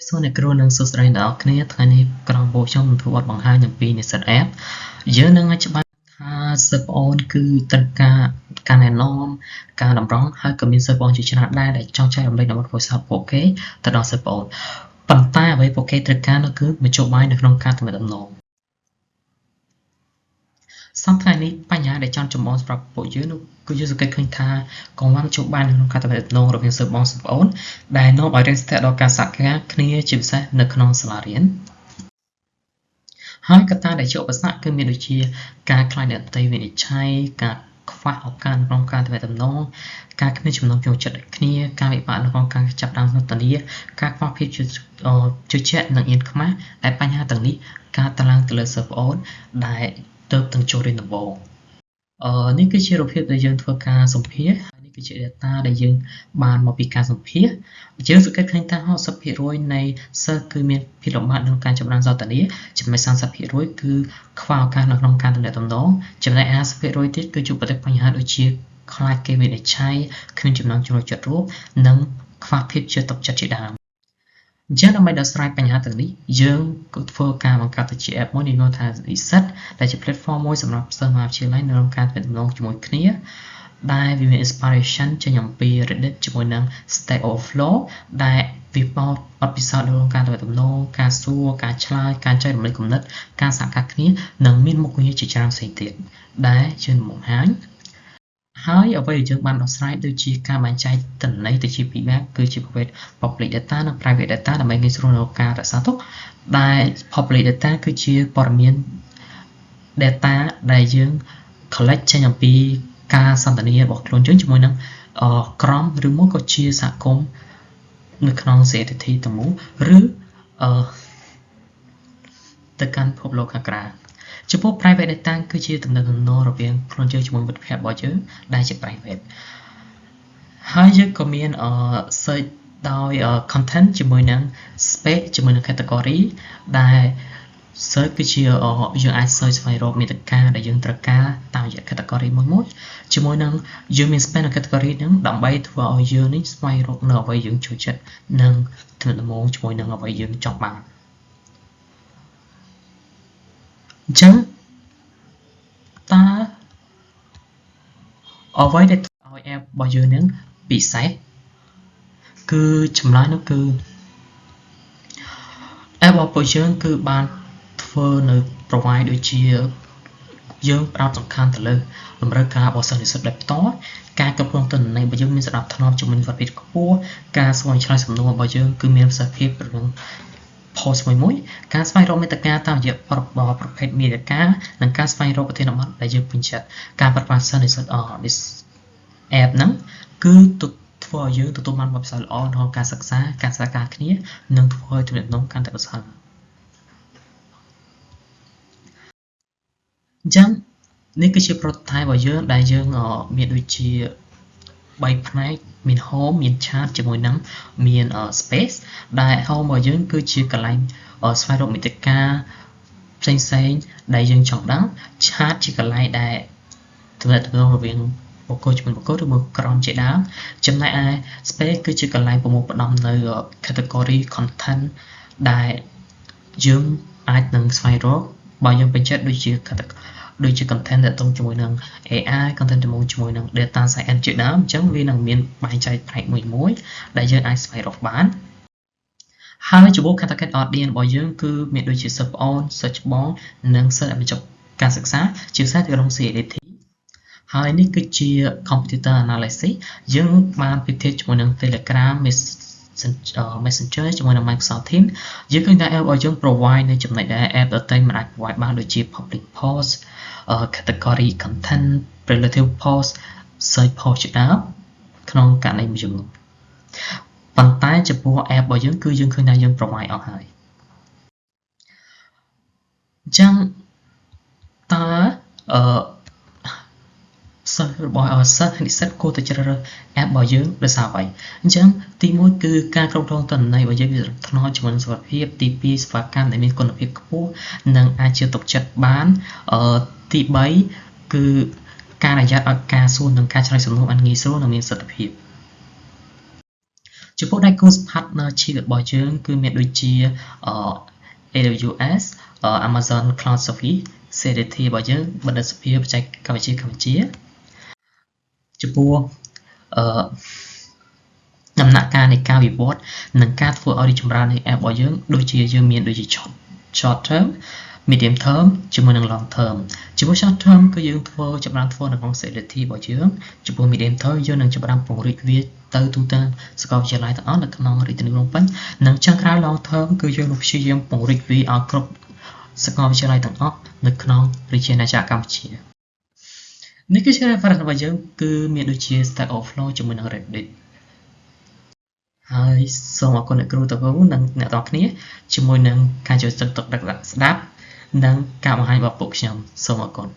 សួរអ្នកគ្រូនិងសួស្តីអ្នកនរគ្នាថ្ងៃនេះក្រមពួកខ្ញុំនឹងធ្វើបទបង្ហាញអំពីនិស្សិត app យើងនឹងឲ្យច្បាស់ថាសិស្សប្អូនគឺត្រូវការណែនាំការតម្រង់ហើយក៏មានសិស្សប្អូនជាច្រើនដែរដែលចង់ចែករំលែកនូវបទពិសោធន៍ពួកគេទៅដល់សិស្សប្អូនប៉ុន្តែអ្វីពួកគេត្រូវការនោះគឺមធ្យោបាយនៅក្នុងការទំនាក់ទំនងសប្តាហ៍នេះបញ្ហាដែលចង់ចម្បងសម្រាប់ពួកយើងនោះគឺយើងសង្កេតឃើញថាកង្វះមធ្យោបាយនៅក្នុងការទំនាក់ទំនងរវាងសិស្សបងសិស្សប្អូនដែលនាំឲ្យរាំងស្ទះដល់ការសហការគ្នាជាពិសេសនៅក្នុងសាលារៀនហើយកត្តាដែលជាឧបសគ្គគឺមានដូចជាការខ្លាចអ្នកដទៃវិនិច្ឆ័យការខ្វះឱកាសក្នុងការទំនាក់ទំនងការគ្មានចំណងចូលចិត្តដូចគ្នាការវិបាកនៅក្នុងការចាប់ផ្ដើមសន្ទនាការខ្វះភាពជឿជាក់និងអៀនខ្មាសដែលបញ្ហាទាំងនេះកើតឡើងទៅលើសិស្សប្អូនដែលទើបនឹងចូលរៀនដំបូងនេះគឺជារូបភាពដែលយើងធ្វើការសម្ភាសន៍ហើយនេះគឺជា data ដែលយើងបានមកពីការសម្ភាសន៍យើងសង្កេតឃើញថា 60% នៃសិស្សគឺមានភាពលំបាកក្នុងការចម្រើនសន្ទនាចំណែក 30% គឺខ្វះឱកាសនៅក្នុងការទំនាក់ទំនងចំណែក 50% ទៀតគឺជួបប្រទះបញ្ហាដូចជាខ្លាចគេវិនិច្ឆ័យគ្មានចំណងចំណុចចិត្តរួមនិងខ្វះភាពជឿទុកចិត្តជាដើមអញ្ចឹងដើម្បីដោះស្រាយបញ្ហាទាំងនេះយើងក៏ធ្វើការបង្កើតទៅជា app មួយដែលហៅថា Reset ដែលជា platform មួយសម្រាប់សិស្សមហាវិទ្យាល័យនៅក្នុងការទំនាក់ទំនងជាមួយគ្នាដែលវាមាន inspiration ចេញអំពី Reddit ជាមួយនឹង Stack Overflow ដែលវាបោតបទពិសោធន៍នៅក្នុងការទំនាក់ទំនងការសួរការឆ្លើយការចែករំលែកគំនិតការសហការគ្នានិងមានមុខងារជាច្រើនផ្សេងទៀតដែលយើងបង្ហាញហើយអ្វីដែលយើងបានដោះស្រាយដូចជាការបែងចែកទិន្នន័យទៅជាពីរបែបគឺជាប្រភេទ public data និង private data ដើម្បីងាយស្រួលក្នុងការរក្សាទុកដែល public data គឺជាព័ត៌មាន data ដែលយើង collect ចេញអំពីការសន្ទនារបស់ខ្លួនយើងជាមួយនឹងក្រុមឬមួយក៏ជាសហគមន៍នៅក្នុង CTT ទាំងមូលឬទៅកាន់ពិភពលោកខាងក្រៅចំពោះ private data គឺជាទំនាក់ទំនងរវាងខ្លួនយើងជាមួយមិត្តភ័ក្តិរបស់យើងដែលជា private ហើយយើងក៏មានsearch ដោយ content ជាមួយនឹង space ជាមួយនឹង category ដែល search គឺជាយើងអាច search ស្វែងរកមាតិកាដែលយើងត្រូវការតាមរយៈ category មួយជាមួយនឹងយើងមាន space នៅ category ហ្នឹងដើម្បីធ្វើឲ្យយើងនេះស្វែងរកនៅអ្វីយើងចូលចិត្តនិងទំនាក់ទំនងជាមួយនឹងអ្វីយើងចង់បានអញ្ចឹងតើអ្វីដែលធ្វើឲ្យ app របស់យើងនឹងពិសេសគឺចម្លើយនោះគឺ app របស់ពួកយើងគឺបានធ្វើនៅ provide ដូចជាយើងផ្ដោតសំខាន់ទៅលើតម្រូវការរបស់សិស្សនិស្សិតដែលផ្ទាល់ការគ្រប់គ្រងទិន្នន័យរបស់យើងមានសណ្ដាប់ធ្នាប់ជាមួយនឹងសុវត្ថិភាពខ្ពស់ការស្វែងឆ្លើយសំណួររបស់យើងគឺមានប្រសិទ្ធភាពក្នុង post មួយការស្វែងរកមាតិកាតាមរយៈប្រភេទមាតិកានិងការស្វែងរកប្រធានបទដែលយើងពេញចិត្តការប្រើប្រាស់សិស្សនិស្សិតapp ហ្នឹងគឺធ្វើឲ្យយើងទទួលបានបទពិសោធន៍ល្អក្នុងការសិក្សាការសហការគ្នានិងធ្វើឲ្យទំនាក់ទំនងកាន់តែប្រសើរអញ្ចឹងនេះគឺជា prototype របស់យើងដែលយើងមានដូចជា3ផ្នែកមាន home មាន chat ជាមួយនឹងមាន space ដែល home របស់យើងគឺជាកន្លែងស្វែងរកមាតិកាផ្សេងៗដែលយើងចង់ដឹង chat ជាកន្លែងដែលទំនាក់ទំនងរវាងបុគ្គលជាមួយបុគ្គលឬមួយក្រុមជាដើមចំណែកឯ space គឺជាកន្លែងប្រមូលផ្ដុំនៅ category content ដែលយើងអាចនឹងស្វែងរកបើយើងពេញចិត្តដូចជា content ដែលតងជាមួយនឹង AI content ជាមួយនឹង data science ជាដើមអញ្ចឹងវានឹងមានបែងចែកផ្នែកមួយដែលយើងអាចស្វែងរកបានហើយចំពោះ target audience របស់យើងគឺមានដូចជាសិស្សប្អូនសិស្សច្បងនិងសិស្សដែលបញ្ចប់ការសិក្សាជាពិសេសនៅក្នុង CAT ហើយនេះគឺជា computer analysis យើងបានពិភាក្សាជាមួយនឹង Telegram Messenger ជាមួយនឹង Microsoft Teams យើងឃើញថា app របស់យើង provide នៅចំណុចដែល app ដទៃមិនអាច provide បានដូចជា public post category content relative post search post ជាដើមក្នុងករណីមួយចំនួនប៉ុន្តែចំពោះ app របស់យើងគឺយើងឃើញថាយើង provide អស់ហើយអញ្ចឹងតើសិស្សរបស់សិស្សនិស្សិតគួរតែជ្រើសរើស app របស់យើងដោយសារអ្វីអញ្ចឹងទី1គឺការគ្រប់គ្រងទិន្នន័យរបស់យើងមានសណ្ដាប់ធ្នាប់ជាមួយនឹងសុវត្ថិភាពទី2សេវាកម្មដែលមានគុណភាពខ្ពស់និងអាចជឿទុកចិត្តបានទី3គឺការប្រយ័ត្នឲ្យការសួរនិងការឆ្លើយសំណួរបានងាយស្រួលនិងមានប្រសិទ្ធភាព ចំពោះ Daiku Partnership របស់យើងគឺមានដូចជា AWS Amazon Cloud Service CDT របស់យើងបណ្ឌិតសភាបច្ចេកវិទ្យាកម្ពុជាចំពោះដំណាក់កាលនៃការវិវត្តនិងការធ្វើឲ្យរីកចម្រើននៃ app របស់យើងដូចជាយើងមានដូចជា short term medium term ជាមួយនឹង long term ចំពោះ short term គឺយើងចម្រើនធ្វើនៅក្នុង CDT របស់យើងចំពោះ medium term យើងនឹងចម្រើនពង្រីកវាទៅទូទាំងសាកលវិទ្យាល័យទាំងអស់នៅក្នុងរាជធានីភ្នំពេញនិងចុងក្រោយ long term គឺយើងនឹងព្យាយាមពង្រីកវាឲ្យគ្រប់សាកលវិទ្យាល័យទាំងអស់នៅក្នុងរាជាណាចក្រកម្ពុជានេះគឺជា reference របស់យើងគឺមានដូចជា Stack Overflow ជាមួយនឹង Reddit ហើយសូមអរគុណអ្នកគ្រូតាវនិងអ្នកទាំងគ្នាជាមួយនឹងការចូលចិត្តទុកដាក់ស្ដាប់និងការបង្ហាញរបស់ពួកខ្ញុំសូមអរគុណ